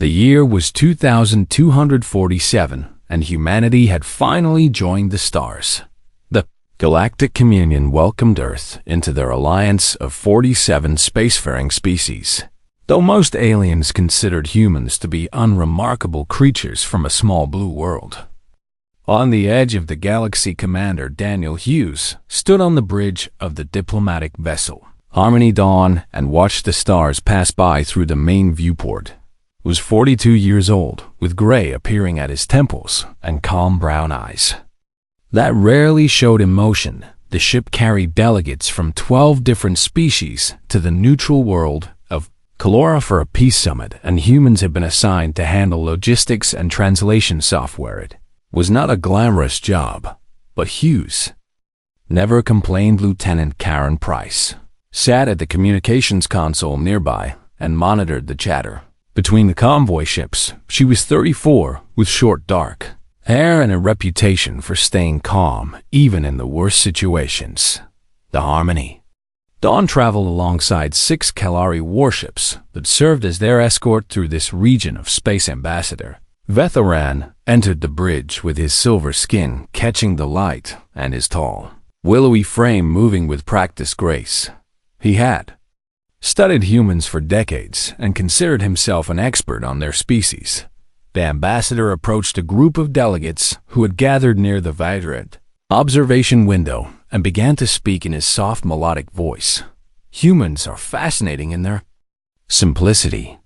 The year was 2247, and humanity had finally joined the stars. The Galactic Communion welcomed Earth into their alliance of 47 spacefaring species. Though most aliens considered humans to be unremarkable creatures from a small blue world. On the edge of the galaxy, Commander Daniel Hughes stood on the bridge of the diplomatic vessel Harmony Dawn and watched the stars pass by through the main viewport. He was 42 years old, with gray appearing at his temples and calm brown eyes that rarely showed emotion. The ship carried delegates from 12 different species to the neutral world of Kalora for a peace summit, and humans have been assigned to handle logistics and translation software. It was not a glamorous job, but Hughes never complained. Lieutenant Karen Price sat at the communications console nearby and monitored the chatter between the convoy ships. She was 34, with short dark hair and a reputation for staying calm even in the worst situations. The Harmony Dawn traveled alongside 6 Kalari warships that served as their escort through this region of space. Ambassador Vethoran entered the bridge with his silver skin catching the light and his tall, willowy frame moving with practiced grace. He had studied humans for decades and considered himself an expert on their species. The ambassador approached a group of delegates who had gathered near the Vidred observation window and began to speak in his soft melodic voice. Humans are fascinating in their simplicity,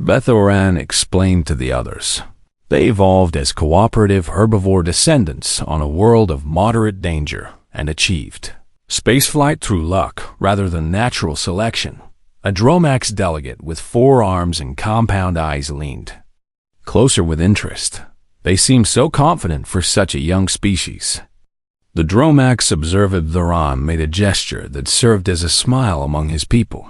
Vethoran explained to the others. They evolved as cooperative herbivore descendants on a world of moderate danger and achieved spaceflight through luck rather than natural selection. A Dromax delegate with 4 arms and compound eyes leaned closer with interest. They seemed so confident for such a young species. The Dromax observer Thoron made a gesture that served as a smile among his people.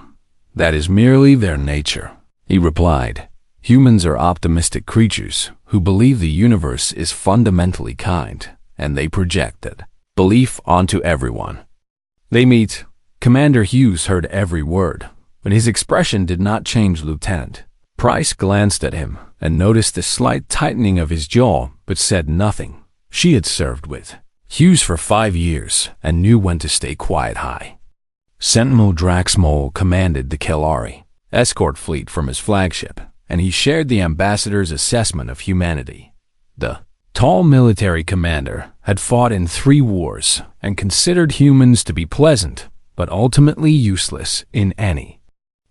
That is merely their nature, he replied. Humans are optimistic creatures who believe the universe is fundamentally kind, and they project that belief onto everyone they meet. Commander Hughes heard every word, but his expression did not change. Lieutenant Price glanced at him and noticed a slight tightening of his jaw, but said nothing. She had served with Hughes for 5 years and knew when to stay quiet. High Sentinel Draxmol commanded the Kalari escort fleet from his flagship, and he shared the ambassador's assessment of humanity. The tall military commander had fought in 3 wars and considered humans to be pleasant, but ultimately useless in any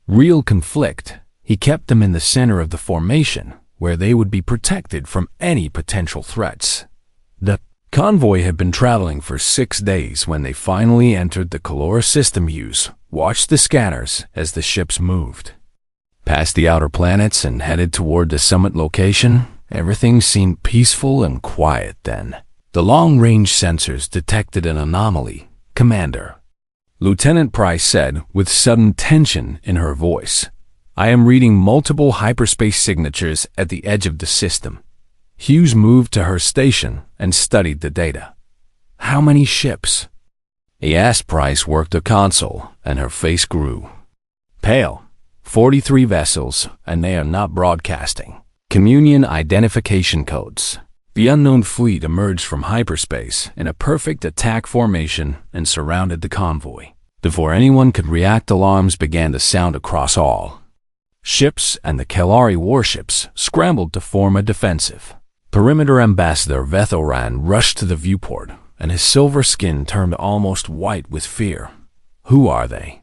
real conflict. He kept them in the center of the formation, where they would be protected from any potential threats. The convoy had been traveling for 6 days when they finally entered the Kalora system. Hughes watched the scanners as the ships moved past the outer planets and headed toward the summit location. Everything seemed peaceful and quiet then. The long-range sensors detected an anomaly, Commander, Lieutenant Price said with sudden tension in her voice. I am reading multiple hyperspace signatures at the edge of the system. Hughes moved to her station and studied the data. How many ships? He asked. Price worked the console, and her face grew pale. 43 vessels, and they are not broadcasting Communion identification codes. The unknown fleet emerged from hyperspace in a perfect attack formation and surrounded the convoy. Before anyone could react, alarms began to sound across all ships, and the Kalari warships scrambled to form a defensive perimeter. Ambassador Vethoran rushed to the viewport, and his silver skin turned almost white with fear. Who are they?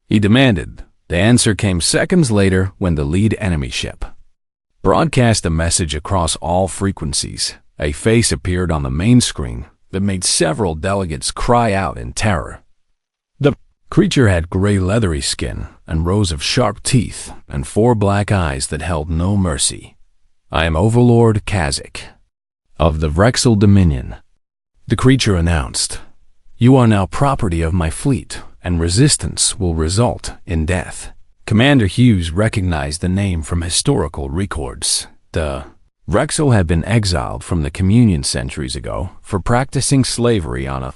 He demanded. The answer came seconds later when the lead enemy ship broadcast a message across all frequencies. A face appeared on the main screen that made several delegates cry out in terror. The creature had gray leathery skin and rows of sharp teeth and 4 black eyes that held no mercy. I am Overlord Kazik of the Vrexel Dominion, the creature announced. You are now property of my fleet, and resistance will result in death. Commander Hughes recognized the name from historical records. The Vrexel had been exiled from the Communion centuries ago for practicing slavery on a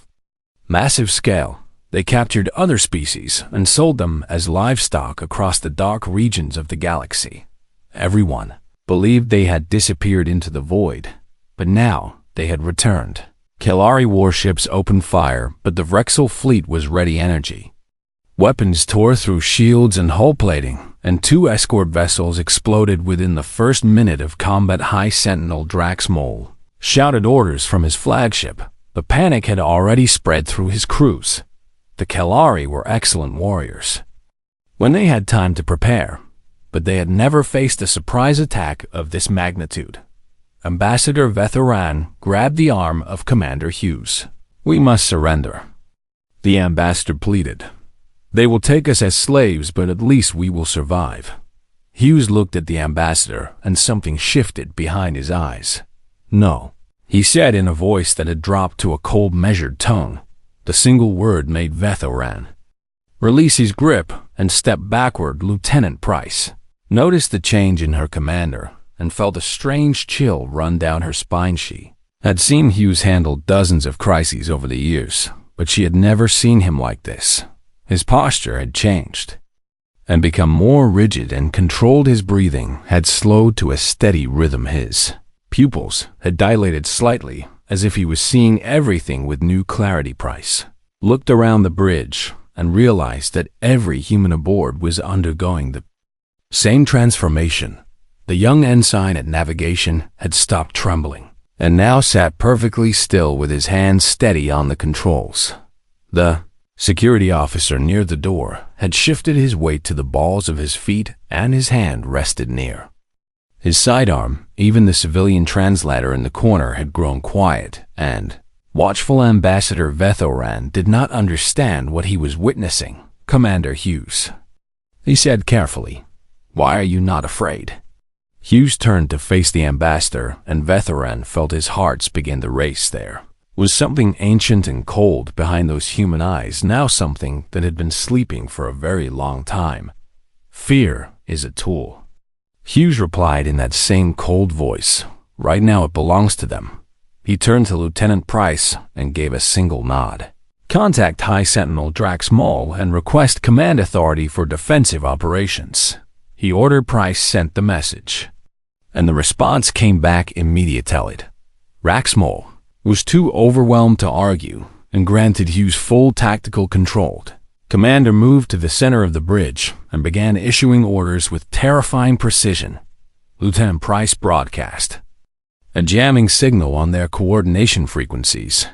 massive scale. They captured other species and sold them as livestock across the dark regions of the galaxy. Everyone believed they had disappeared into the void, but now they had returned. Kalari warships opened fire, but the Vrexel fleet was ready energy. Weapons tore through shields and hull plating, and 2 escort vessels exploded within the first minute of combat. High Sentinel Drax Mole shouted orders from his flagship, but panic had already spread through his crews. The Kalari were excellent warriors when they had time to prepare, but they had never faced a surprise attack of this magnitude. Ambassador Vethoran grabbed the arm of Commander Hughes. "We must surrender," the ambassador pleaded. "They will take us as slaves, but at least we will survive." Hughes looked at the ambassador, and something shifted behind his eyes. "No," he said in a voice that had dropped to a cold, measured tone. The single word made Vethoran release his grip and step backward. Lieutenant Price noticed the change in her commander and felt a strange chill run down her spine. She had seen Hughes handle dozens of crises over the years, but she had never seen him like this. His posture had changed and become more rigid, and controlled. His breathing had slowed to a steady rhythm. His pupils had dilated slightly, as if he was seeing everything with new clarity. Price looked around the bridge and realized that every human aboard was undergoing the same transformation. The young ensign at navigation had stopped trembling and now sat perfectly still with his hands steady on the controls. The security officer near the door had shifted his weight to the balls of his feet, and his hand rested near his sidearm. Even the civilian translator in the corner had grown quiet, and watchful Ambassador Vethoran did not understand what he was witnessing. "Commander Hughes," he said carefully, "why are you not afraid?" Hughes turned to face the ambassador, and Vethoran felt his heart begin to race. There was something ancient and cold behind those human eyes, now something that had been sleeping for a very long time. "Fear is a tool," Hughes replied in that same cold voice. "Right now it belongs to them." He turned to Lieutenant Price and gave a single nod. "Contact High Sentinel Drax Mole and request command authority for defensive operations," he ordered. Price sent the message, and the response came back immediately. Drax Mole was too overwhelmed to argue and granted Hughes full tactical control. Commander moved to the center of the bridge and began issuing orders with terrifying precision. Lieutenant Price broadcast a jamming signal on their coordination frequencies.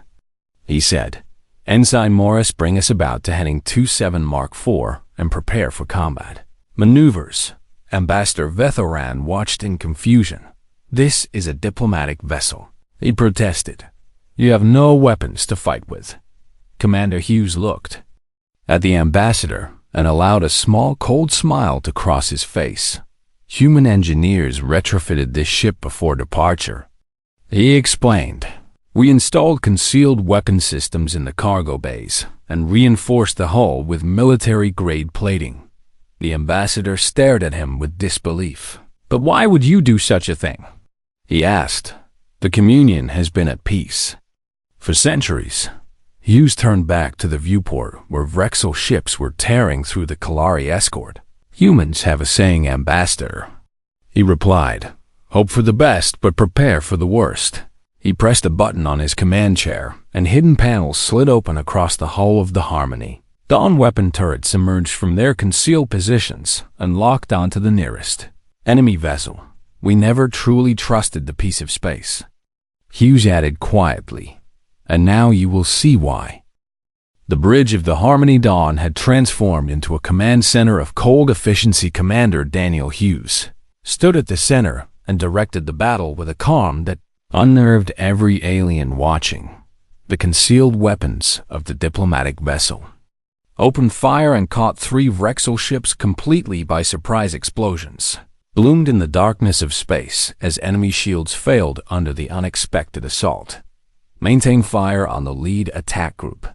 He said, "Ensign Morris, bring us about to heading 27 Mark IV and prepare for combat maneuvers." Ambassador Vethoran watched in confusion. "This is a diplomatic vessel," he protested. "You have no weapons to fight with." Commander Hughes looked at the ambassador and allowed a small, cold smile to cross his face. "Human engineers retrofitted this ship before departure," he explained. "We installed concealed weapon systems in the cargo bays and reinforced the hull with military-grade plating." The ambassador stared at him with disbelief. "But why would you do such a thing?" he asked. "The Communion has been at peace for centuries." Hughes turned back to the viewport where Vrexel ships were tearing through the Kalari escort. "Humans have a saying, Ambassador," he replied. "Hope for the best, but prepare for the worst." He pressed a button on his command chair, and hidden panels slid open across the hull of the Harmony. Dawn weapon turrets emerged from their concealed positions and locked onto the nearest enemy vessel. "We never truly trusted the piece of space," Hughes added quietly, "and now you will see why." The bridge of the Harmony Dawn had transformed into a command center of cold efficiency. Commander Daniel Hughes stood at the center and directed the battle with a calm that unnerved every alien watching. The concealed weapons of the diplomatic vessel opened fire and caught 3 Vrexel ships completely by surprise. Explosions bloomed in the darkness of space as enemy shields failed under the unexpected assault. "Maintain fire on the lead attack group,"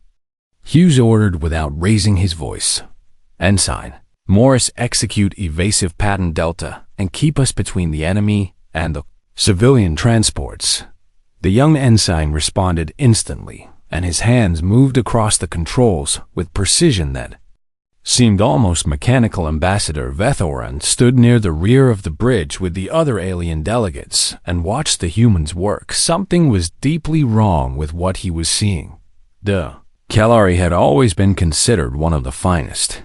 Hughes ordered without raising his voice. "Ensign Morris, execute evasive pattern Delta and keep us between the enemy and the civilian transports." The young ensign responded instantly, and his hands moved across the controls with precision that seemed almost mechanical. Ambassador Vethoran stood near the rear of the bridge with the other alien delegates and watched the humans work. Something was deeply wrong with what he was seeing. The Kellari had always been considered one of the finest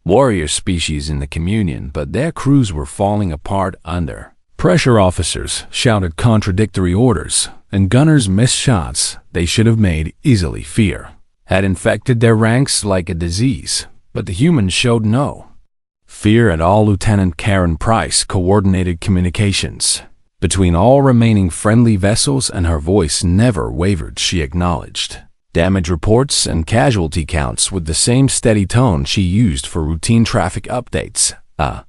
warrior species in the Communion, but their crews were falling apart under pressure. Officers shouted contradictory orders, and gunners missed shots they should have made easily. Fear had infected their ranks like a disease, but the humans showed no fear at all. Lieutenant Karen Price coordinated communications between all remaining friendly vessels, and her voice never wavered. She acknowledged damage reports and casualty counts with the same steady tone she used for routine traffic updates. A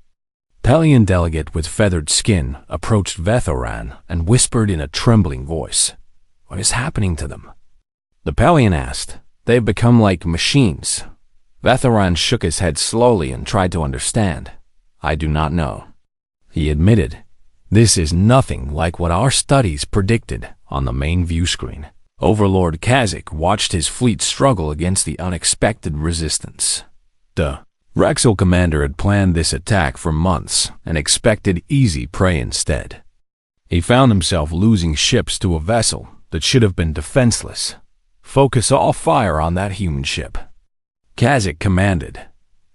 Pelian delegate with feathered skin approached Vethoran and whispered in a trembling voice, "What is happening to them?" The Pelian asked. "They've become like machines." Vethoran shook his head slowly and tried to understand. "I do not know," he admitted. "This is nothing like what our studies predicted." On the main view screen, Overlord Kazik watched his fleet struggle against the unexpected resistance. The Rexel commander had planned this attack for months and expected easy prey instead. He found himself losing ships to a vessel that should have been defenseless. "Focus all fire on that human ship," Kazik commanded.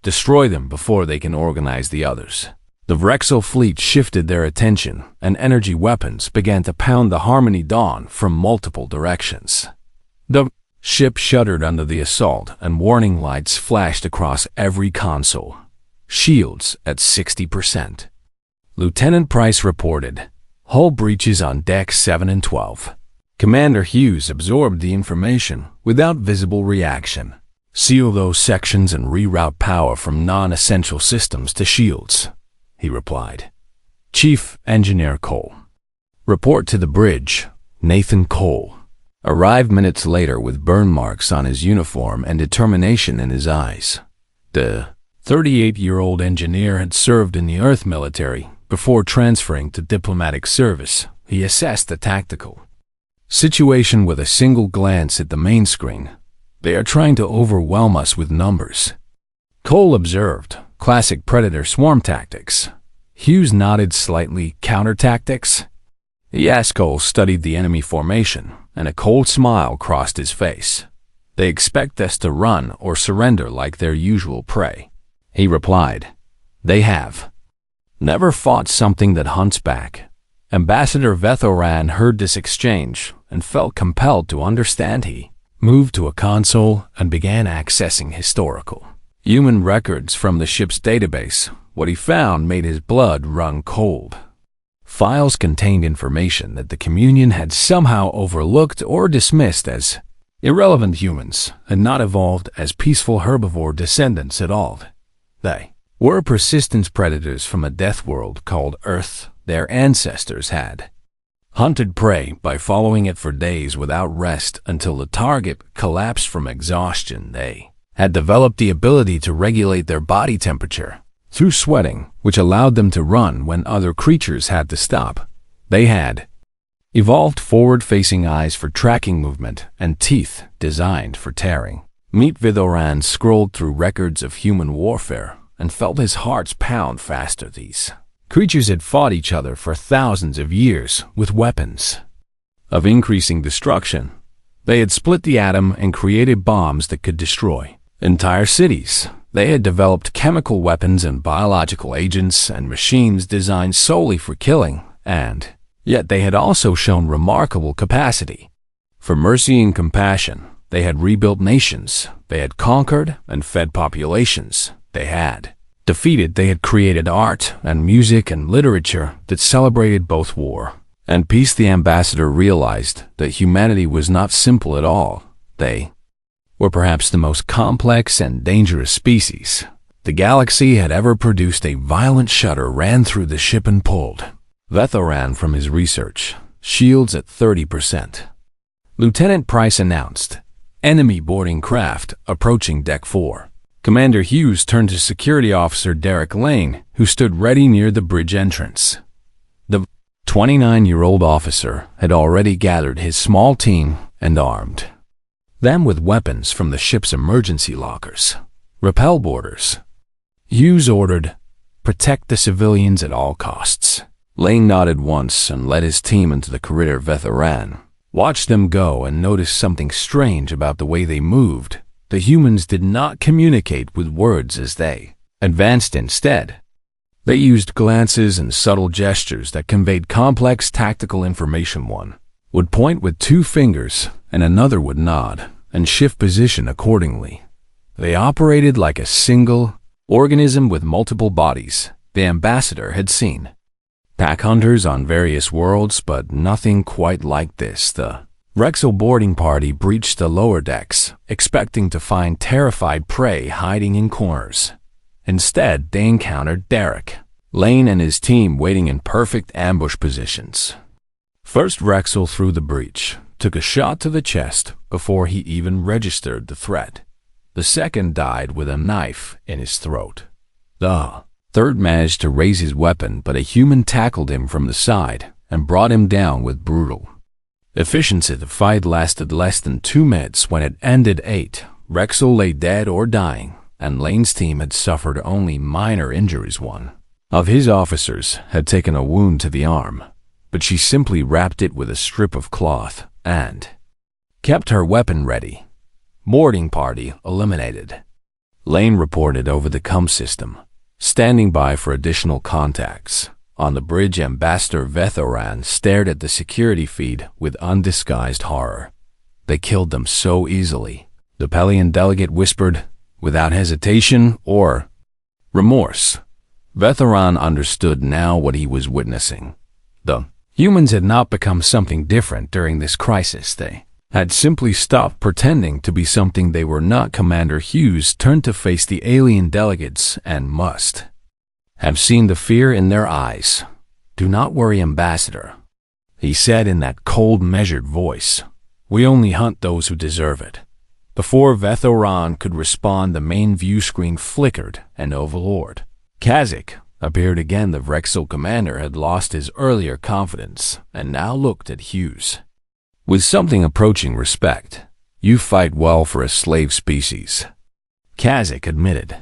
"Destroy them before they can organize the others." The Rexel fleet shifted their attention, and energy weapons began to pound the Harmony Dawn from multiple directions. The ship shuddered under the assault, and warning lights flashed across every console. "Shields at 60%. Lieutenant Price reported. "Hull breaches on decks 7 and 12. Commander Hughes absorbed the information without visible reaction. "Seal those sections and reroute power from non-essential systems to shields," he replied. "Chief Engineer Cole." "Report to the bridge." Nathan Cole arrived minutes later with burn marks on his uniform and determination in his eyes. The 38-year-old engineer had served in the Earth military before transferring to diplomatic service. He assessed the tactical situation with a single glance at the main screen. "They are trying to overwhelm us with numbers," Cole observed. "Classic Predator swarm tactics." Hughes nodded slightly. "Counter tactics?" Yes. Cole studied the enemy formation, and a cold smile crossed his face. "They expect us to run or surrender like their usual prey," he replied. "They have never fought something that hunts back." Ambassador Vethoran heard this exchange and felt compelled to understand. He moved to a console and began accessing historical human records from the ship's database. What he found made his blood run cold. Files contained information that the Communion had somehow overlooked or dismissed as irrelevant. Humans had not evolved as peaceful herbivore descendants at all. They were persistent predators from a death world called Earth. Their ancestors had hunted prey by following it for days without rest until the target collapsed from exhaustion. They had developed the ability to regulate their body temperature through sweating, which allowed them to run when other creatures had to stop. They had evolved forward-facing eyes for tracking movement and teeth designed for tearing. Meet Vethoran scrolled through records of human warfare and felt his heart pound faster. These creatures had fought each other for thousands of years with weapons of increasing destruction. They had split the atom and created bombs that could destroy entire cities. They had developed chemical weapons and biological agents and machines designed solely for killing, and yet they had also shown remarkable capacity for mercy and compassion. They had rebuilt nations. They had conquered and fed populations. They had defeated. They had created art and music and literature that celebrated both war and peace. The ambassador realized that humanity was not simple at all. They were perhaps the most complex and dangerous species the galaxy had ever produced. A violent shudder ran through the ship and pulled Vethoran from his research. "Shields at 30%. Lieutenant Price announced. "Enemy boarding craft approaching deck 4. Commander Hughes turned to Security Officer Derek Lane, who stood ready near the bridge entrance. The 29-year-old officer had already gathered his small team and armed them with weapons from the ship's emergency lockers. Repel boarders. Hughes ordered, "Protect the civilians at all costs." Lane nodded once and led his team into the corridor. Veteran watched them go and noticed something strange about the way they moved. The humans did not communicate with words as they advanced. Instead, they used glances and subtle gestures that conveyed complex tactical information. One would point with two fingers, and another would nod and shift position accordingly. They operated like a single organism with multiple bodies. The ambassador had seen pack hunters on various worlds, but nothing quite like this. The Rexel boarding party breached the lower decks, expecting to find terrified prey hiding in corners. Instead, they encountered Derek, Lane, and his team waiting in perfect ambush positions. First, Rexel through the breach took a shot to the chest before he even registered the threat. The second died with a knife in his throat. The third managed to raise his weapon, but a human tackled him from the side and brought him down with brutal efficiency. The fight lasted less than 2 minutes. When it ended, 8 Rexel lay dead or dying, and Lane's team had suffered only minor injuries. One of his officers had taken a wound to the arm, but she simply wrapped it with a strip of cloth and kept her weapon ready. Boarding party eliminated. Lane reported over the comm system, standing by for additional contacts. On the bridge, Ambassador Vethoran stared at the security feed with undisguised horror. They killed them so easily, the Pelian delegate whispered, without hesitation or remorse. Vethoran understood now what he was witnessing. The humans had not become something different during this crisis. They had simply stopped pretending to be something they were not. Commander Hughes turned to face the alien delegates and must have seen the fear in their eyes. "Do not worry, Ambassador," he said in that cold, measured voice. "We only hunt those who deserve it." Before Vethoran could respond, the main view screen flickered and Overlord Kazik appeared again. The Rexel commander had lost his earlier confidence and now looked at Hughes with something approaching respect. "You fight well for a slave species," Kazik admitted,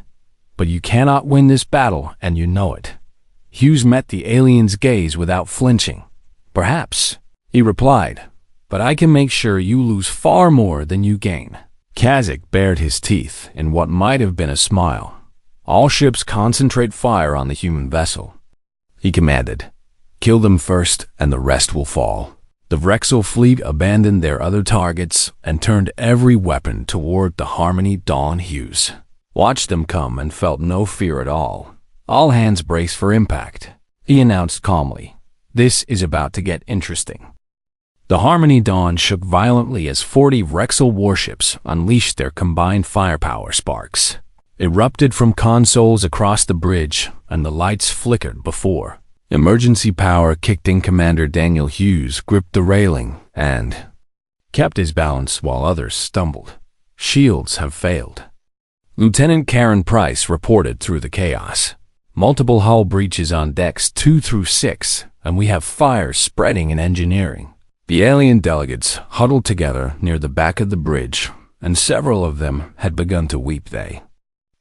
"but you cannot win this battle, and you know it." Hughes met the alien's gaze without flinching. "Perhaps," he replied, "but I can make sure you lose far more than you gain." Kazik bared his teeth in what might have been a smile. "All ships concentrate fire on the human vessel," he commanded. "Kill them first, and the rest will fall." The Rexel fleet abandoned their other targets and turned every weapon toward the Harmony Dawn. Hughes watched them come and felt no fear at all. "All hands brace for impact," he announced calmly. "This is about to get interesting." The Harmony Dawn shook violently as 40 Rexel warships unleashed their combined firepower. Sparks erupted from consoles across the bridge, and the lights flickered before emergency power kicked in. Commander Daniel Hughes gripped the railing and kept his balance while others stumbled. "Shields have failed," Lieutenant Karen Price reported through the chaos. "Multiple hull breaches on decks 2 through 6, and we have fires spreading in engineering." The alien delegates huddled together near the back of the bridge, and several of them had begun to weep. They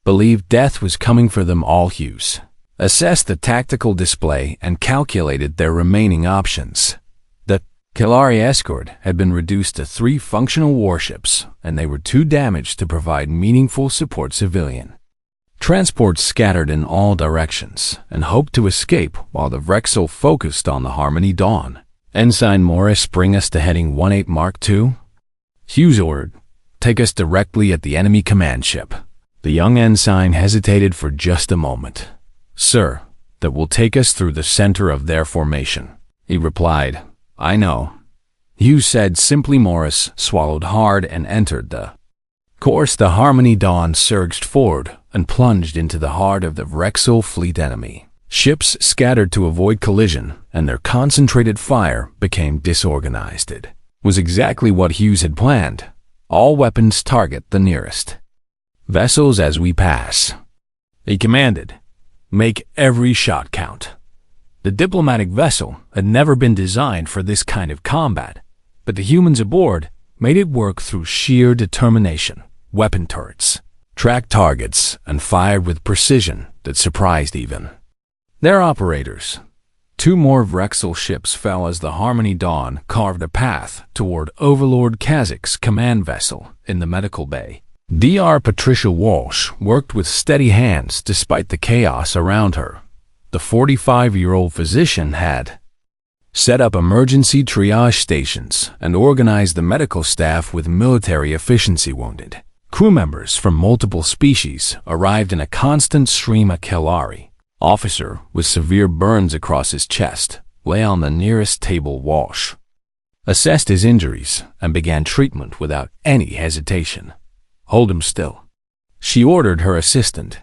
believed death was coming for them all. Hughes assessed the tactical display and calculated their remaining options. The Kalari escort had been reduced to 3 functional warships, and they were too damaged to provide meaningful support. Civilian transports scattered in all directions and hoped to escape while the Rexel focused on the Harmony Dawn. "Ensign Morris, bring us to heading 18 Mark II. Hughes ordered, "Take us directly at the enemy command ship." The young ensign hesitated for just a moment. "Sir, that will take us through the center of their formation," he replied. "I know," Hughes said simply. Morris swallowed hard and entered the course. The Harmony Dawn surged forward and plunged into the heart of the Rexel fleet. Enemy ships scattered to avoid collision, and their concentrated fire became disorganized. It was exactly what Hughes had planned. "All weapons target the nearest vessels as we pass," he commanded. "Make every shot count." The diplomatic vessel had never been designed for this kind of combat, but the humans aboard made it work through sheer determination. Weapon turrets tracked targets, and fired with precision that surprised even their operators. Two more Vrexel ships fell as the Harmony Dawn carved a path toward Overlord Kazac's command vessel in the medical bay. Dr. Patricia Walsh worked with steady hands despite the chaos around her. The 45-year-old physician had set up emergency triage stations and organized the medical staff with military efficiency. Wounded crew members from multiple species arrived in a constant stream. A Kelari officer with severe burns across his chest lay on the nearest table. Walsh assessed his injuries and began treatment without any hesitation. "Hold him still," she ordered her assistant.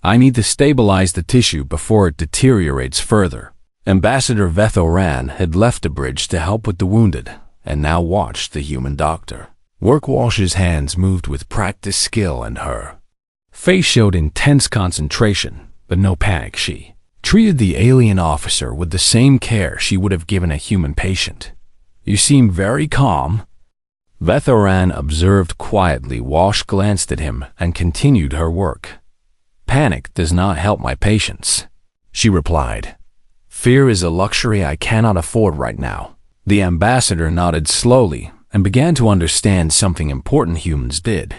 "I need to stabilize the tissue before it deteriorates further." Ambassador Vethoran had left the bridge to help with the wounded and now watched the human doctor work. Walsh's hands moved with practiced skill and her face showed intense concentration, but no panic. She treated the alien officer with the same care she would have given a human patient. "You seem very calm," Vethoran observed quietly. Walsh glanced at him and continued her work. "Panic does not help my patients," she replied. "Fear is a luxury I cannot afford right now." The ambassador nodded slowly and began to understand something important. Humans did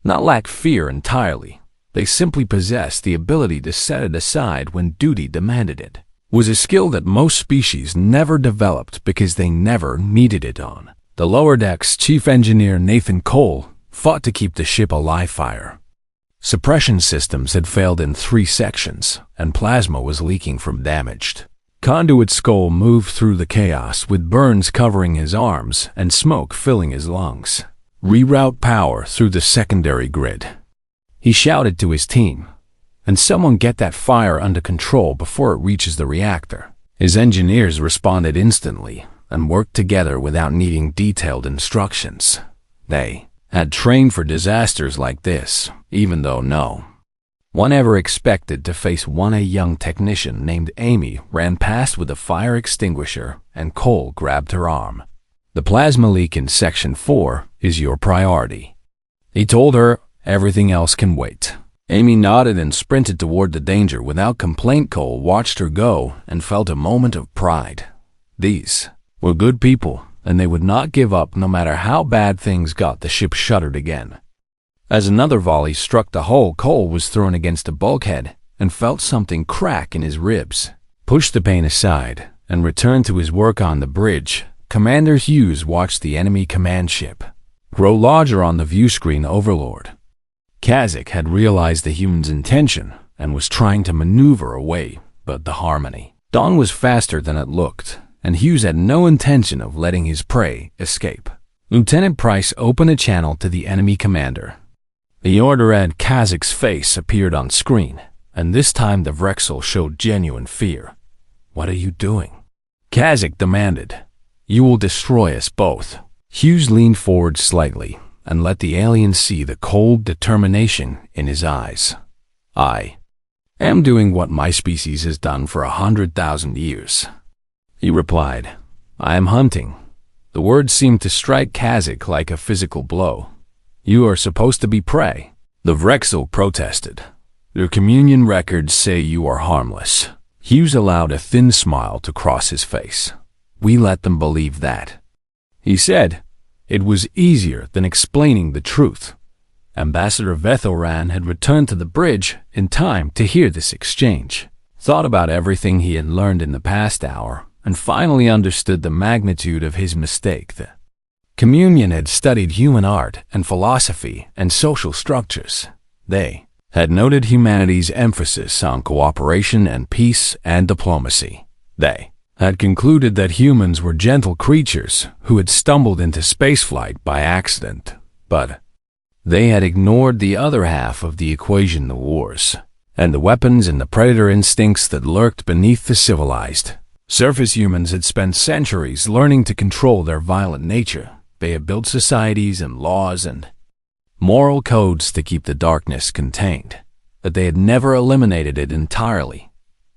not lack fear entirely. They simply possessed the ability to set it aside when duty demanded it. It was a skill that most species never developed because they never needed it. On the lower decks, Chief Engineer Nathan Cole fought to keep the ship alive. Fire suppression systems had failed in 3 sections, and plasma was leaking from damaged conduit. Skull moved through the chaos with burns covering his arms and smoke filling his lungs. "Reroute power through the secondary grid," he shouted to his team, "and someone get that fire under control before it reaches the reactor." His engineers responded instantly and worked together without needing detailed instructions. They had trained for disasters like this, even though no one ever expected to face one. A young technician named Amy ran past with a fire extinguisher, and Cole grabbed her arm. "The plasma leak in Section 4 is your priority," he told her. "Everything else can wait." Amy nodded and sprinted toward the danger without complaint. Cole watched her go and felt a moment of pride. These were good people, and they would not give up no matter how bad things got. The ship shuddered again as another volley struck the hull. Cole was thrown against a bulkhead and felt something crack in his ribs. Pushed the pain aside and returned to his work on the bridge. Commander Hughes watched the enemy command ship grow larger on the view screen. Overlord Kazac had realized the human's intention and was trying to maneuver away, but the Harmony Dawn was faster than it looked, and Hughes had no intention of letting his prey escape. Lieutenant Price opened a channel to the enemy commander. The order at Kazac's face appeared on screen, and this time the Vrexel showed genuine fear. "What are you doing?" Kazac demanded. "You will destroy us both." Hughes leaned forward slightly and let the alien see the cold determination in his eyes. "I am doing what my species has done for 100,000 years," he replied. "I am hunting." The words seemed to strike Kazac like a physical blow. "You are supposed to be prey." The Vrexel protested. "Their communion records say you are harmless." Hughes allowed a thin smile to cross his face. "We let them believe that," he said. It was easier than explaining the truth. Ambassador Vethoran had returned to the bridge in time to hear this exchange, thought about everything he had learned in the past hour, and finally understood the magnitude of his mistake. The Communion had studied human art and philosophy and social structures. They had noted humanity's emphasis on cooperation and peace and diplomacy. They had concluded that humans were gentle creatures who had stumbled into spaceflight by accident, but they had ignored the other half of the equation: the wars, and the weapons and the predator instincts that lurked beneath the civilized. Surface humans had spent centuries learning to control their violent nature. They had built societies and laws and moral codes to keep the darkness contained, but they had never eliminated it entirely.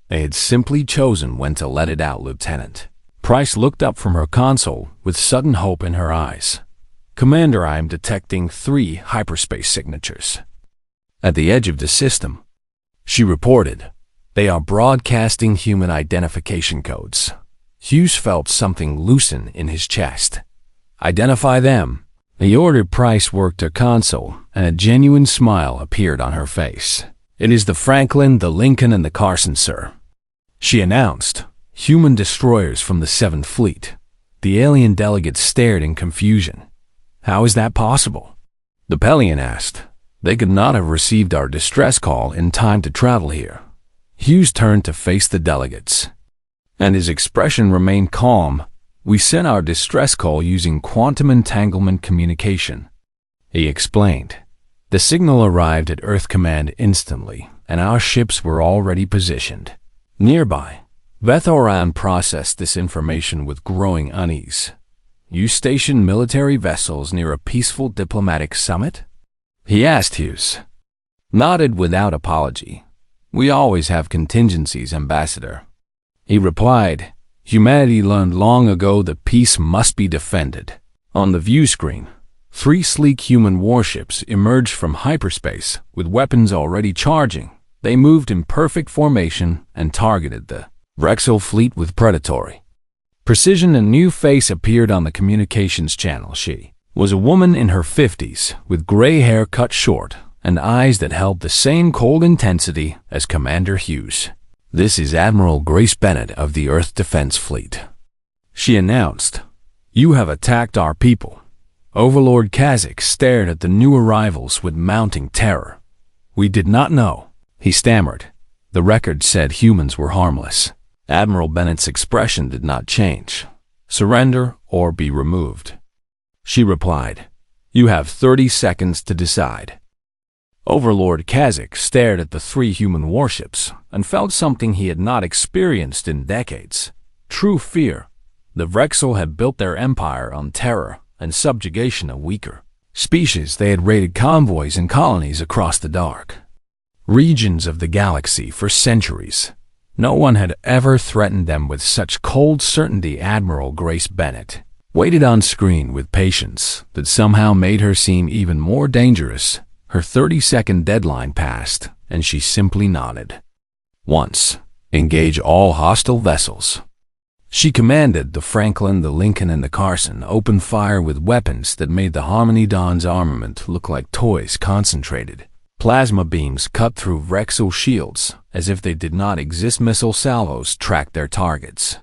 They had simply chosen when to let it out. Lieutenant Price looked up from her console with sudden hope in her eyes. "Commander, I am detecting 3 hyperspace signatures." at the edge of the system. She reported, "They are broadcasting human identification codes." Hughes felt something loosen in his chest. "Identify them." He ordered Price worked her console, and a genuine smile appeared on her face. "It is the Franklin, the Lincoln, and the Carson, sir," she announced. "Human destroyers from the 7th Fleet." The alien delegates stared in confusion. "How is that possible?" The Pelion asked. "They could not have received our distress call in time to travel here." Hughes turned to face the delegates, and his expression remained calm. "We sent our distress call using quantum entanglement communication," he explained. "The signal arrived at Earth Command instantly, and our ships were already positioned nearby." Vethoran processed this information with growing unease. "You stationed military vessels near a peaceful diplomatic summit?" he asked Hughes. Nodded without apology. "We always have contingencies, Ambassador," he replied. "Humanity learned long ago that peace must be defended." On the view screen, 3 sleek human warships emerged from hyperspace with weapons already charging. They moved in perfect formation and targeted the Rexel fleet with predatory precision. A new face appeared on the communications channel. She was a woman in her 50s with gray hair cut short and eyes that held the same cold intensity as Commander Hughes. "This is Admiral Grace Bennett of the Earth Defense Fleet," she announced. "You have attacked our people." Overlord Kazakh stared at the new arrivals with mounting terror. "We did not know," he stammered. "The record said humans were harmless." Admiral Bennett's expression did not change. "Surrender or be removed," she replied. "You have 30 seconds to decide." Overlord Kazakh stared at the 3 human warships and felt something he had not experienced in decades. True fear. The Vrexel had built their empire on terror and subjugation of weaker species. They had raided convoys and colonies across the dark regions of the galaxy for centuries. No one had ever threatened them with such cold certainty. Admiral Grace Bennett waited on screen with patience that somehow made her seem even more dangerous. Her 30-second deadline passed, and she simply nodded. "Once, engage all hostile vessels." She commanded. The Franklin, the Lincoln, and the Carson opened fire with weapons that made the Harmony Dawn's armament look like toys concentrated. Plasma beams cut through Vrexel shields as if they did not exist. Missile salvos tracked their targets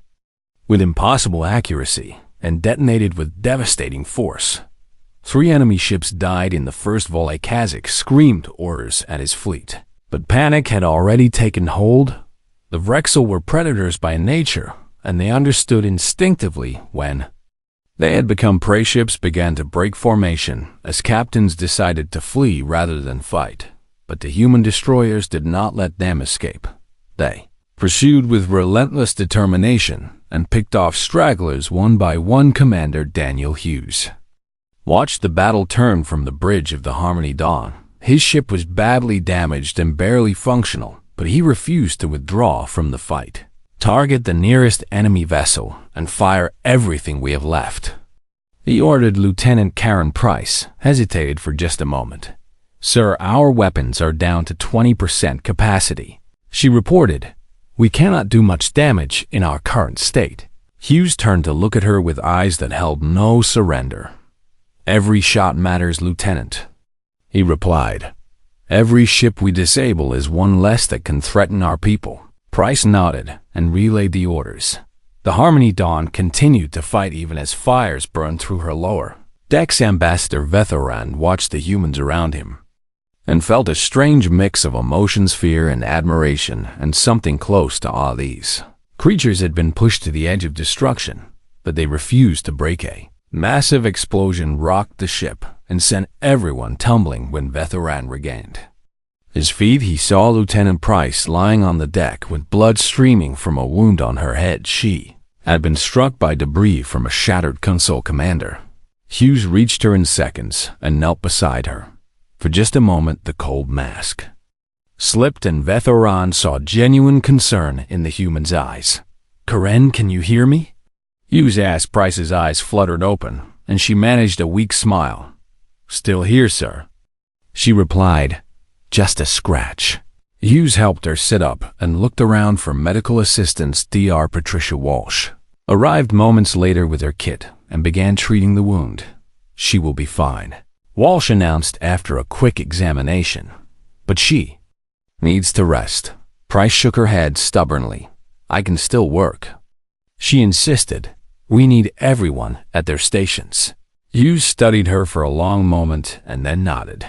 with impossible accuracy and detonated with devastating force. 3 enemy ships died in the first volley. Kazakh screamed orders at his fleet, but panic had already taken hold. The Vrexel were predators by nature, and they understood instinctively when they had become prey. Ships began to break formation as captains decided to flee rather than fight. But the human destroyers did not let them escape. They pursued with relentless determination and picked off stragglers one by one. Commander Daniel Hughes watched the battle turn from the bridge of the Harmony Dawn. His ship was badly damaged and barely functional, but he refused to withdraw from the fight. "Target the nearest enemy vessel and fire everything we have left," he ordered. Lieutenant Karen Price hesitated for just a moment. "Sir, our weapons are down to 20% capacity," she reported. "We cannot do much damage in our current state." Hughes turned to look at her with eyes that held no surrender. "Every shot matters, Lieutenant," he replied. "Every ship we disable is one less that can threaten our people." Price nodded and relayed the orders. The Harmony Dawn continued to fight even as fires burned through her lower decks. Ambassador Vethoran watched the humans around him and felt a strange mix of emotions, fear and admiration, and something close to awe. These creatures had been pushed to the edge of destruction, but they refused to break. A massive explosion rocked the ship and sent everyone tumbling. When Vethoran regained his feet, he saw Lieutenant Price lying on the deck with blood streaming from a wound on her head. She had been struck by debris from a shattered console. Commander Hughes reached her in seconds and knelt beside her. For just a moment, the cold mask slipped, and Vethoran saw genuine concern in the human's eyes. "Karen, can you hear me?" Hughes asked. Price's eyes fluttered open, and she managed a weak smile. "Still here, sir," she replied. Just a scratch. Hughes helped her sit up and looked around for medical assistance. Dr. Patricia Walsh arrived moments later with her kit and began treating the wound. She will be fine, Walsh announced after a quick examination. But she needs to rest. Price shook her head stubbornly. I can still work. She insisted. We need everyone at their stations. Hughes studied her for a long moment and then nodded.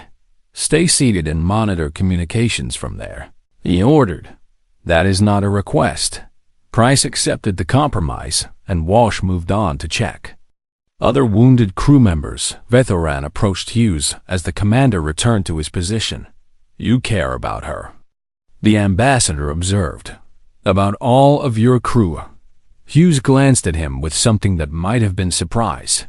Stay seated and monitor communications from there, he ordered. That is not a request. Price accepted the compromise, and Walsh moved on to check other wounded crew members. Vethoran approached Hughes as the commander returned to his position. You care about her, the ambassador observed. About all of your crew. Hughes glanced at him with something that might have been surprise.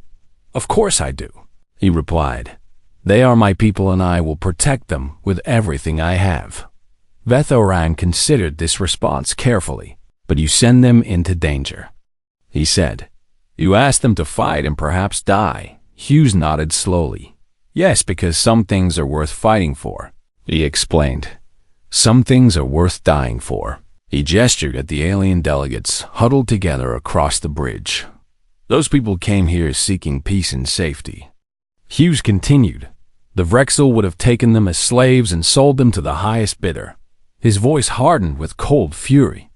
Of course I do, he replied. They are my people and I will protect them with everything I have. Vethoran considered this response carefully. But you send them into danger, he said. You ask them to fight and perhaps die. Hughes nodded slowly. Yes, because some things are worth fighting for, he explained. Some things are worth dying for. He gestured at the alien delegates huddled together across the bridge. Those people came here seeking peace and safety. Hughes continued. The Vrexel would have taken them as slaves and sold them to the highest bidder. His voice hardened with cold fury.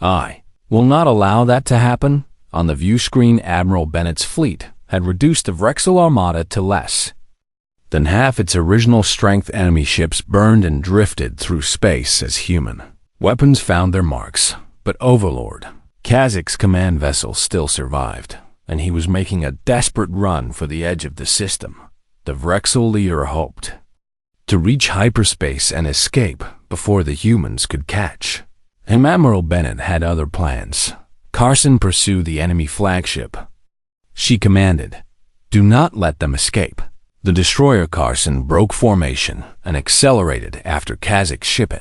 I will not allow that to happen. On the view screen, Admiral Bennett's fleet had reduced the Vrexel armada to less than half its original strength. Enemy ships burned and drifted through space as human weapons found their marks. But Overlord Kazac's command vessel still survived, and he was making a desperate run for the edge of the system. The Vrexel leader hoped to reach hyperspace and escape before the humans could catch him. Admiral Bennett had other plans. Carson pursued the enemy flagship. She commanded, do not let them escape. The destroyer Carson broke formation and accelerated after Kazak's ship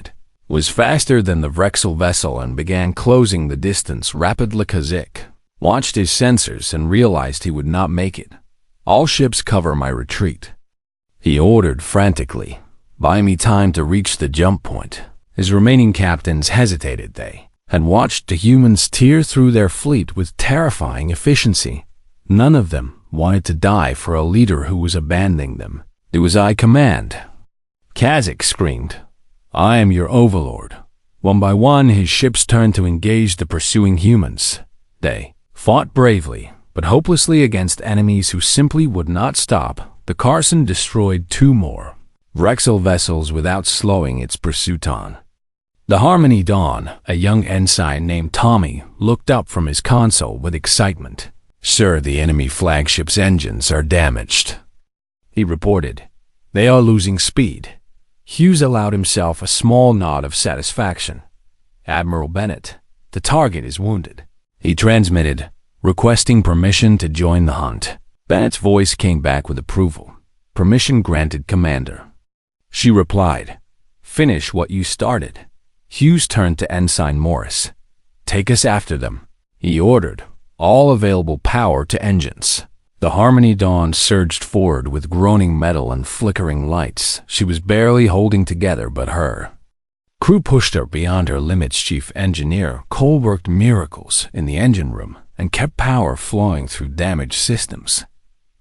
was faster than the Vrexel vessel and began closing the distance rapidly. Kazak watched his sensors and realized he would not make it. All ships cover my retreat, he ordered frantically. Buy me time to reach the jump point. His remaining captains hesitated. They had watched the humans tear through their fleet with terrifying efficiency. None of them wanted to die for a leader who was abandoning them. It was I command, Kazak screamed. I am your overlord. One by one, his ships turned to engage the pursuing humans. They fought bravely, but hopelessly against enemies who simply would not stop. The Carson destroyed 2 more Vrexel vessels without slowing its pursuit on. The Harmony Dawn, a young ensign named Tommy, looked up from his console with excitement. Sir, the enemy flagship's engines are damaged, he reported. They are losing speed. Hughes allowed himself a small nod of satisfaction. Admiral Bennett, the target is wounded, he transmitted, requesting permission to join the hunt. Bennett's voice came back with approval. Permission granted, Commander. She replied, finish what you started. Hughes turned to Ensign Morris. Take us after them, he ordered, all available power to engines. The Harmony Dawn surged forward with groaning metal and flickering lights. She was barely holding together, but her crew pushed her beyond her limits. Chief Engineer Cole worked miracles in the engine room and kept power flowing through damaged systems.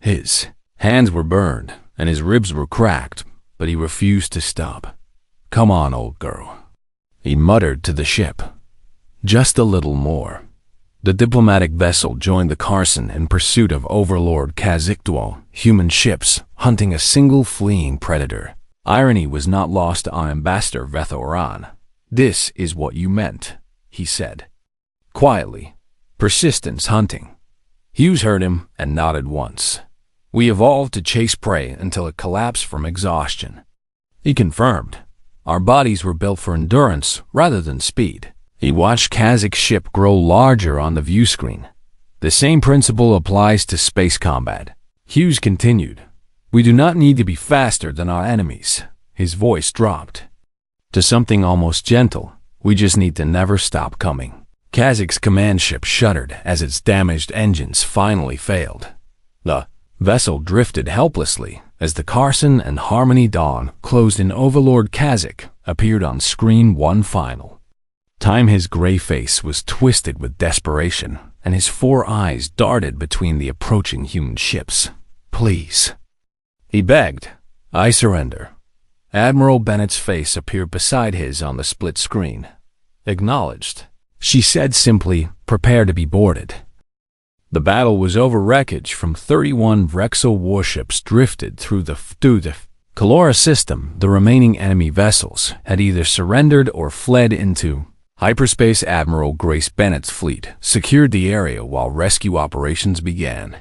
His hands were burned and his ribs were cracked, but he refused to stop. Come on, old girl, he muttered to the ship. Just a little more. The diplomatic vessel joined the Carson in pursuit of Overlord Kazakh human ships, hunting a single fleeing predator. Irony was not lost on Ambassador Vethoran. This is what you meant, he said quietly. Persistence hunting. Hughes heard him and nodded once. We evolved to chase prey until it collapsed from exhaustion, he confirmed. Our bodies were built for endurance rather than speed. He watched Kazak's ship grow larger on the view screen. The same principle applies to space combat. Hughes continued. We do not need to be faster than our enemies. His voice dropped to something almost gentle. We just need to never stop coming. Kazak's command ship shuddered as its damaged engines finally failed. The vessel drifted helplessly as the Carson and Harmony Dawn closed in, Overlord Kazakh appeared on screen one final time. His gray face was twisted with desperation, and his 4 eyes darted between the approaching human ships. "Please," he begged. "I surrender." Admiral Bennett's face appeared beside his on the split screen. "Acknowledged," she said simply. "Prepare to be boarded." The battle was over. Wreckage from 31 Vrexel warships drifted through the Calora system. The remaining enemy vessels had either surrendered or fled into hyperspace. Admiral Grace Bennett's fleet secured the area while rescue operations began.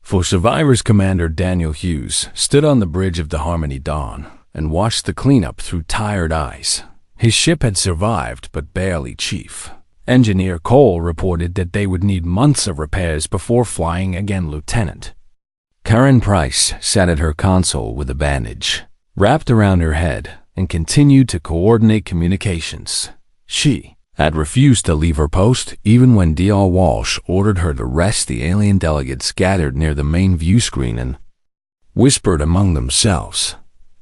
For survivors, Commander Daniel Hughes stood on the bridge of the Harmony Dawn and watched the cleanup through tired eyes. His ship had survived, but barely. Chief Engineer Cole reported that they would need months of repairs before flying again. Lieutenant Karen Price sat at her console with a bandage wrapped around her head and continued to coordinate communications. She had refused to leave her post even when D.R. Walsh ordered her to rest. The alien delegates gathered near the main view screen and whispered among themselves.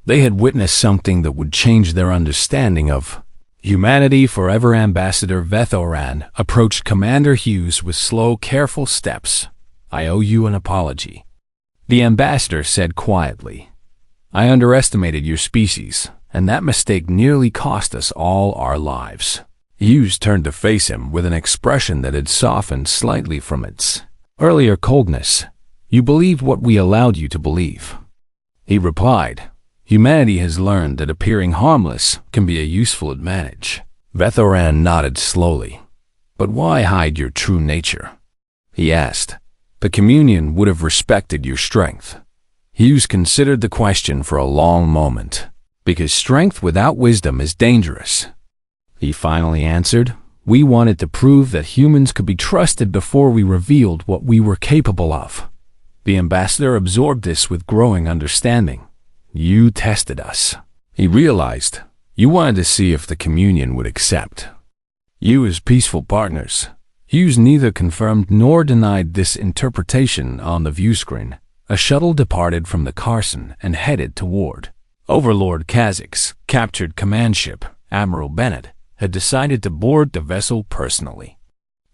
They had witnessed something that would change their understanding of humanity forever. Ambassador Vethoran approached Commander Hughes with slow, careful steps. "I owe you an apology," the ambassador said quietly. "I underestimated your species, and that mistake nearly cost us all our lives." Hughes turned to face him with an expression that had softened slightly from its earlier coldness. "You believed what we allowed you to believe," he replied. "Humanity has learned that appearing harmless can be a useful advantage." Vethoran nodded slowly. "But why hide your true nature?" he asked. "The Communion would have respected your strength." Hughes considered the question for a long moment. "Because strength without wisdom is dangerous," he finally answered. "We wanted to prove that humans could be trusted before we revealed what we were capable of." The ambassador absorbed this with growing understanding. "You tested us," he realized. "You wanted to see if the Communion would accept you as peaceful partners." Hughes neither confirmed nor denied this interpretation. On the view screen, a shuttle departed from the Carson and headed toward Overlord Kazakh's captured command ship. Admiral Bennett had decided to board the vessel personally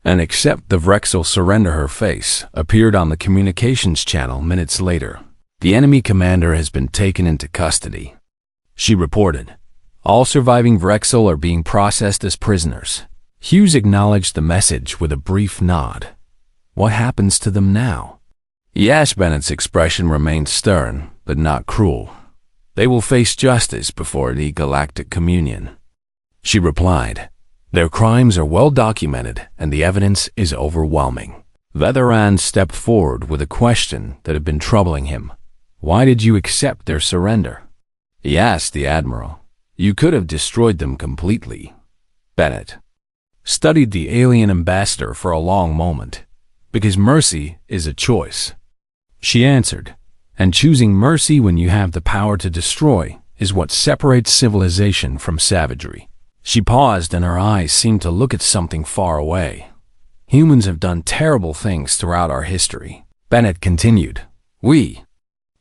and accept the Vrexel surrender. Her face appeared on the communications channel minutes later. "The enemy commander has been taken into custody," she reported. "All surviving Vrexel are being processed as prisoners." Hughes acknowledged the message with a brief nod. "What happens to them now?" he asked. Bennett's expression remained stern, but not cruel. "They will face justice before the Galactic Communion," she replied. "Their crimes are well documented, and the evidence is overwhelming." Vethoran stepped forward with a question that had been troubling him. "Why did you accept their surrender?" he asked the admiral. "You could have destroyed them completely." Bennett studied the alien ambassador for a long moment. "Because mercy is a choice," she answered. "And choosing mercy when you have the power to destroy is what separates civilization from savagery." She paused, and her eyes seemed to look at something far away. "Humans have done terrible things throughout our history," Bennett continued. "We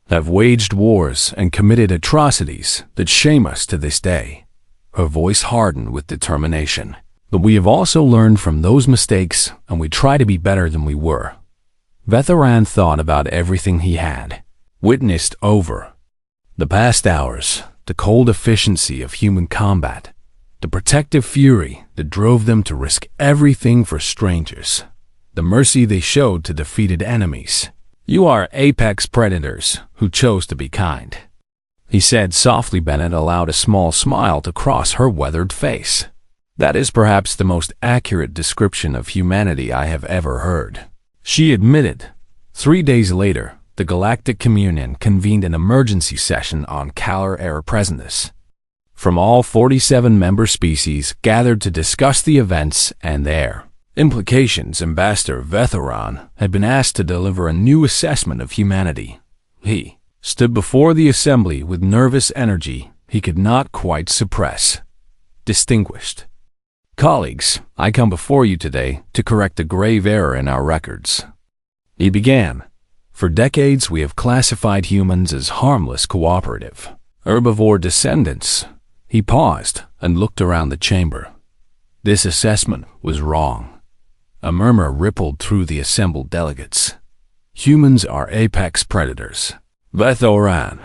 have waged wars and committed atrocities that shame us to this day." Her voice hardened with determination. "But we have also learned from those mistakes, and we try to be better than we were." Vethoran thought about everything he had witnessed over the past hours, the cold efficiency of human combat, the protective fury that drove them to risk everything for strangers, the mercy they showed to defeated enemies. "You are apex predators who chose to be kind," he said softly. Bennett allowed a small smile to cross her weathered face. "That is perhaps the most accurate description of humanity I have ever heard," she admitted. 3 days later, the Galactic Communion convened an emergency session on Kalar Era Presentness. From all 47 member species gathered to discuss the events and their implications. Ambassador Vethoran had been asked to deliver a new assessment of humanity. He stood before the assembly with nervous energy he could not quite suppress. "Distinguished colleagues, I come before you today to correct a grave error in our records," he began. For decades, we have classified humans as harmless, cooperative, herbivore descendants. He paused and looked around the chamber. This assessment was wrong. A murmur rippled through the assembled delegates. Humans are apex predators. Vethoran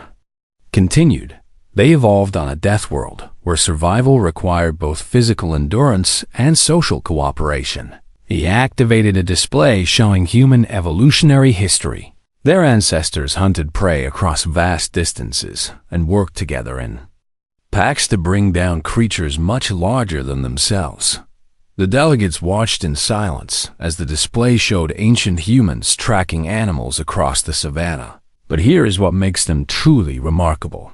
continued. They evolved on a death world where survival required both physical endurance and social cooperation. He activated a display showing human evolutionary history. Their ancestors hunted prey across vast distances and worked together in packs to bring down creatures much larger than themselves. The delegates watched in silence as the display showed ancient humans tracking animals across the savannah. But here is what makes them truly remarkable.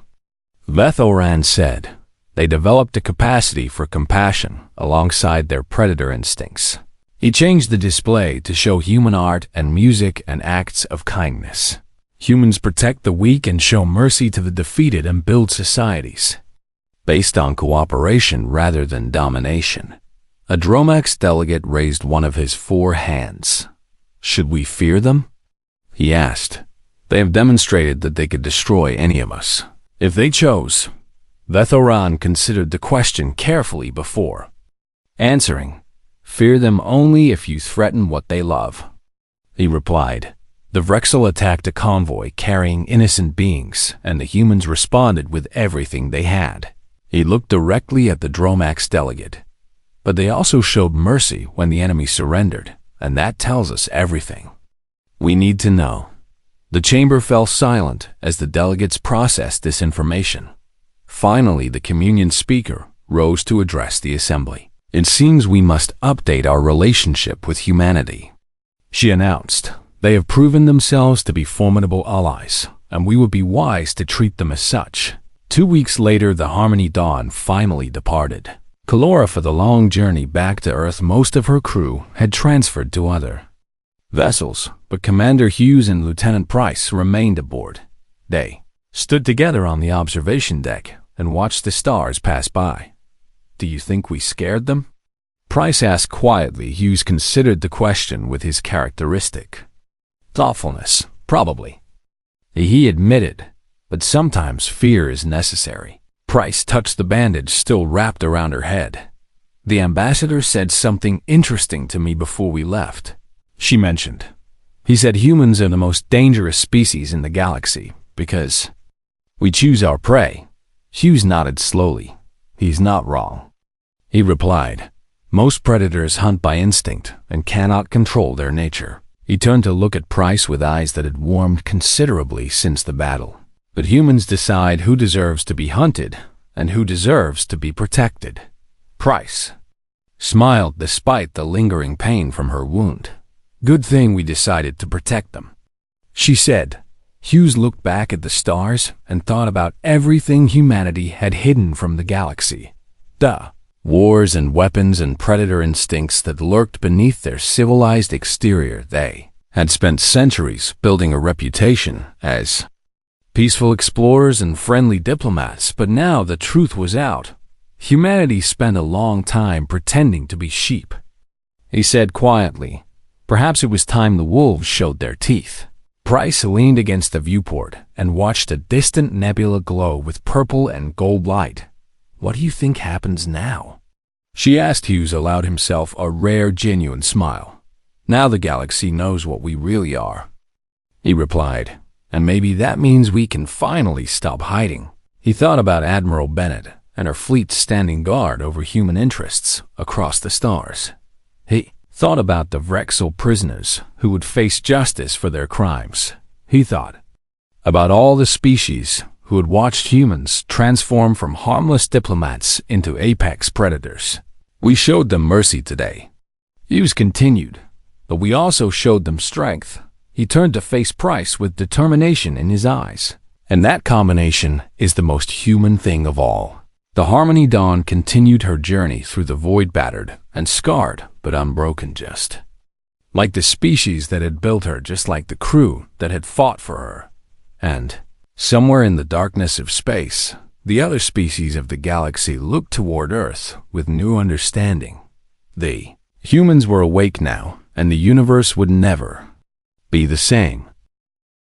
Vethoran said, they developed a capacity for compassion alongside their predator instincts. He changed the display to show human art and music and acts of kindness. Humans protect the weak and show mercy to the defeated and build societies based on cooperation rather than domination. A Dromax delegate raised one of his 4 hands. Should we fear them? He asked. They have demonstrated that they could destroy any of us if they chose. Vethoran considered the question carefully before answering. Fear them only if you threaten what they love. He replied. The Vrexel attacked a convoy carrying innocent beings, and the humans responded with everything they had. He looked directly at the Dromax delegate. But they also showed mercy when the enemy surrendered, and that tells us everything we need to know. The chamber fell silent as the delegates processed this information. Finally, the communion speaker rose to address the assembly. It seems we must update our relationship with humanity, she announced. They have proven themselves to be formidable allies, and we would be wise to treat them as such. 2 weeks later, the Harmony Dawn finally departed. Kalora, for the long journey back to Earth, most of her crew had transferred to other vessels, but Commander Hughes and Lieutenant Price remained aboard. They stood together on the observation deck and watched the stars pass by. Do you think we scared them? Price asked quietly. Hughes considered the question with his characteristic thoughtfulness. Probably, he admitted, but sometimes fear is necessary. Price touched the bandage still wrapped around her head. The ambassador said something interesting to me before we left, she mentioned. He said humans are the most dangerous species in the galaxy because we choose our prey. Hughes nodded slowly. He's not wrong, he replied. Most predators hunt by instinct and cannot control their nature. He turned to look at Price with eyes that had warmed considerably since the battle. But humans decide who deserves to be hunted and who deserves to be protected. Price smiled despite the lingering pain from her wound. Good thing we decided to protect them, she said. Hughes looked back at the stars and thought about everything humanity had hidden from the galaxy. The wars and weapons and predator instincts that lurked beneath their civilized exterior. They had spent centuries building a reputation as peaceful explorers and friendly diplomats, but now the truth was out. Humanity spent a long time pretending to be sheep. He said quietly, perhaps it was time the wolves showed their teeth. Price leaned against the viewport and watched a distant nebula glow with purple and gold light. What do you think happens now? She asked. Hughes allowed himself a rare, genuine smile. Now the galaxy knows what we really are, he replied, and maybe that means we can finally stop hiding. He thought about Admiral Bennett and her fleet standing guard over human interests across the stars. He thought about the Vrexel prisoners who would face justice for their crimes. He thought about all the species who had watched humans transform from harmless diplomats into apex predators. We showed them mercy today, Hughes continued, but we also showed them strength. He turned to face Price with determination in his eyes. And that combination is the most human thing of all. The Harmony Dawn continued her journey through the void, battered and scarred, but unbroken, just like the species that had built her, just like the crew that had fought for her. And somewhere in the darkness of space, the other species of the galaxy looked toward Earth with new understanding. The humans were awake now, and the universe would never be the same.